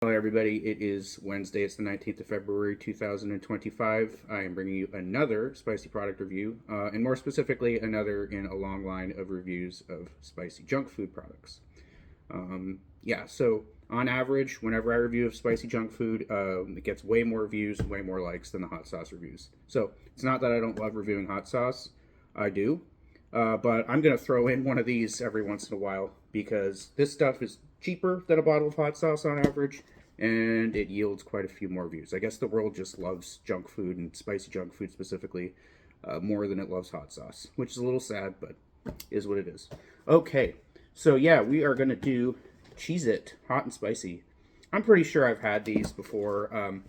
Hello everybody, it is Wednesday, it's the 19th of February 2025. I am bringing you another spicy product review, and more specifically, another in a long line of reviews of spicy junk food products. So on average, whenever I review of spicy junk food, it gets way more views, way more likes than the hot sauce reviews. So it's not that I don't love reviewing hot sauce, I do, but I'm going to throw in one of these every once in a while because this stuff is cheaper than a bottle of hot sauce on average, and it yields quite a few more views. I guess the world just loves junk food, and spicy junk food specifically, more than it loves hot sauce, which is a little sad, but is what it is. Okay, so yeah, we are going to do Cheez-It, hot and spicy. I'm pretty sure I've had these before.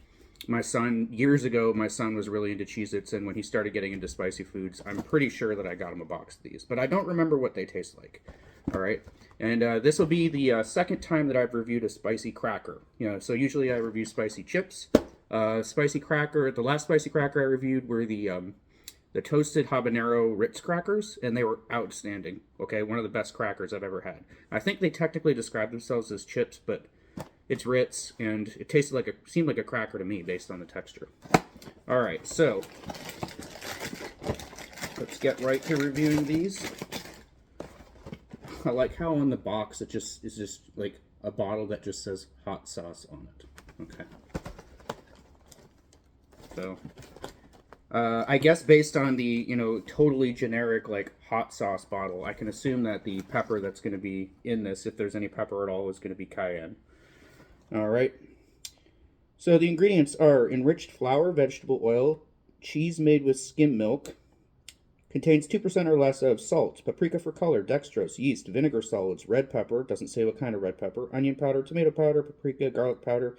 Years ago, my son was really into Cheez-Its, and when he started getting into spicy foods, I'm pretty sure that I got him a box of these, but I don't remember what they taste like. All right, and this will be the second time that I've reviewed a spicy cracker. So usually I review spicy chips. Spicy cracker. The last spicy cracker I reviewed were the toasted habanero Ritz crackers, and they were outstanding. Okay, one of the best crackers I've ever had. I think they technically describe themselves as chips, but it's Ritz, and it seemed like a cracker to me based on the texture. All right, so let's get right to reviewing these. I like how on the box it is just like a bottle that just says hot sauce on it. Okay. So, I guess based on the, totally generic like hot sauce bottle, I can assume that the pepper that's going to be in this, if there's any pepper at all, is going to be cayenne. All right. So the ingredients are enriched flour, vegetable oil, cheese made with skim milk, contains 2% or less of salt, paprika for color, dextrose, yeast, vinegar solids, red pepper, doesn't say what kind of red pepper, onion powder, tomato powder, paprika, garlic powder,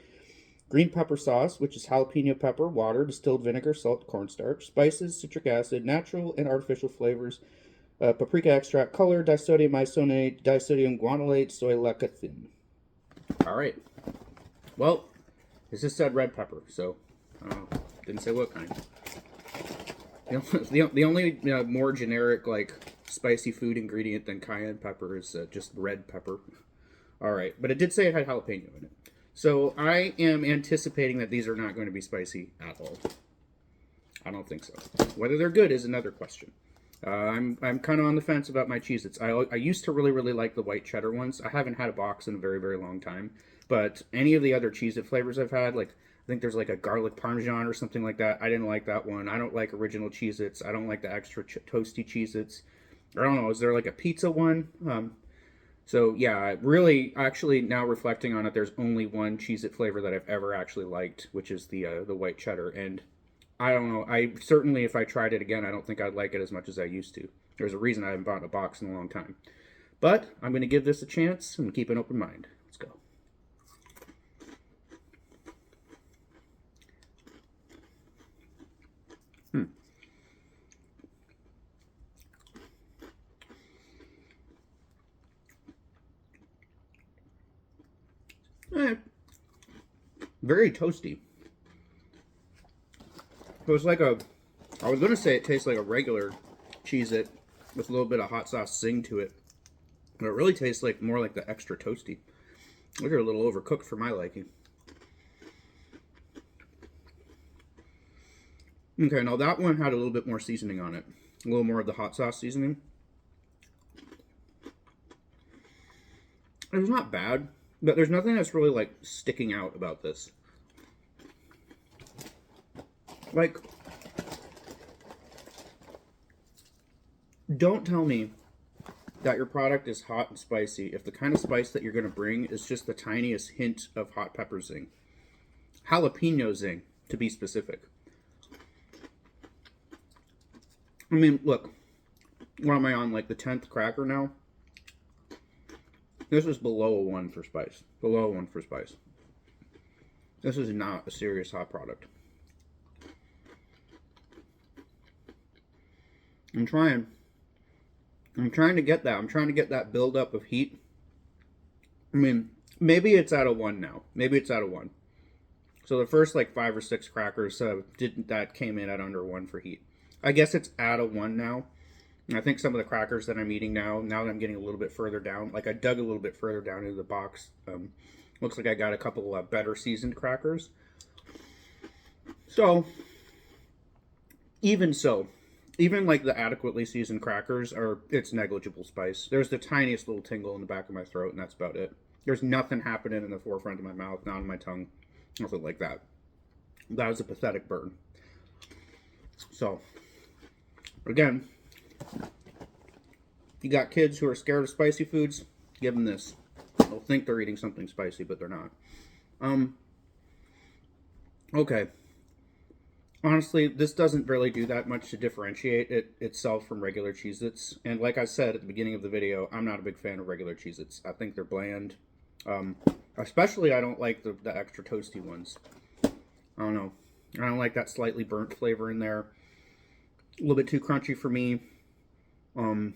green pepper sauce, which is jalapeno pepper, water, distilled vinegar, salt, cornstarch, spices, citric acid, natural and artificial flavors, paprika extract, color, disodium isonate, disodium guanylate, soy lecithin. All right. Well, it just said red pepper, so didn't say what kind. The only more generic like spicy food ingredient than cayenne pepper is just red pepper. All right, but it did say it had jalapeno in it. So I am anticipating that these are not going to be spicy at all. I don't think so. Whether they're good is another question. I'm kind of on the fence about my Cheez-Its. I used to really like the white cheddar ones. I haven't had a box in a very long time. But any of the other Cheez-It flavors I've had, like I think there's like a garlic parmesan or something like that. I didn't like that one. I don't like original Cheez-Its. I don't like the extra toasty Cheez-Its. I don't know. Is there like a pizza one? So yeah, really, actually, now reflecting on it, there's only one Cheez-It flavor that I've ever actually liked, which is the white cheddar. And I don't know. I certainly, if I tried it again, I don't think I'd like it as much as I used to. There's a reason I haven't bought a box in a long time. But I'm going to give this a chance and keep an open mind. Let's go. Very toasty. So it's like I was going to say it tastes like a regular Cheez-It with a little bit of hot sauce zing to it. But it really tastes like more like the extra toasty. They're a little overcooked for my liking. Okay, now that one had a little bit more seasoning on it. A little more of the hot sauce seasoning. It's not bad, but there's nothing that's really like sticking out about this. Like, don't tell me that your product is hot and spicy if the kind of spice that you're going to bring is just the tiniest hint of hot pepper zing. Jalapeno zing, to be specific. I mean, look, what am I on, like the 10th cracker now? This is below a 1 for spice. Below a 1 for spice. This is not a serious hot product. I'm trying to get that. I'm trying to get that buildup of heat. I mean, maybe it's at a 1 now. Maybe it's at a 1. So the first like 5 or 6 crackers came in at under 1 for heat. I guess it's at a 1 now. And I think some of the crackers that I'm eating now that I'm getting a little bit further down, like I dug a little bit further down into the box, Looks like I got a couple better seasoned crackers. So, even like the adequately seasoned crackers it's negligible spice. There's the tiniest little tingle in the back of my throat, and that's about it. There's nothing happening in the forefront of my mouth, not on my tongue, nothing like that. That was a pathetic burn. So, again, you got kids who are scared of spicy foods, give them this. They'll think they're eating something spicy, but they're not. Okay. Honestly, this doesn't really do that much to differentiate it itself from regular Cheez-Its. And like I said at the beginning of the video, I'm not a big fan of regular Cheez-Its. I think they're bland. Especially I don't like the extra toasty ones. I don't know. I don't like that slightly burnt flavor in there. A little bit too crunchy for me. And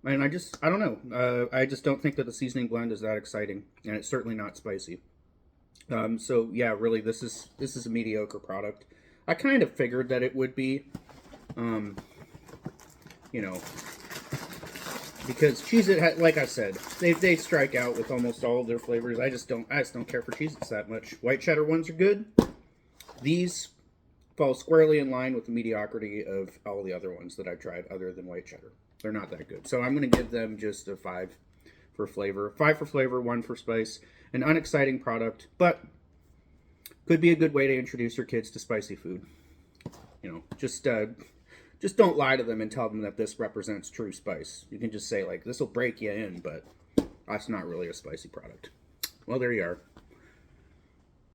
I don't know. I just don't think that the seasoning blend is that exciting. And it's certainly not spicy. So yeah, really, this is a mediocre product. I kind of figured that it would be, you know, because Cheez-It, like I said, they strike out with almost all of their flavors. I just don't care for Cheez-Its that much. White cheddar ones are good. These fall squarely in line with the mediocrity of all the other ones that I've tried other than white cheddar. They're not that good. So I'm going to give them just a 5 for flavor. 5 for flavor, 1 for spice. An unexciting product, but could be a good way to introduce your kids to spicy food. You know, just don't lie to them and tell them that this represents true spice. You can just say, like, this will break you in, but that's not really a spicy product. Well, there you are.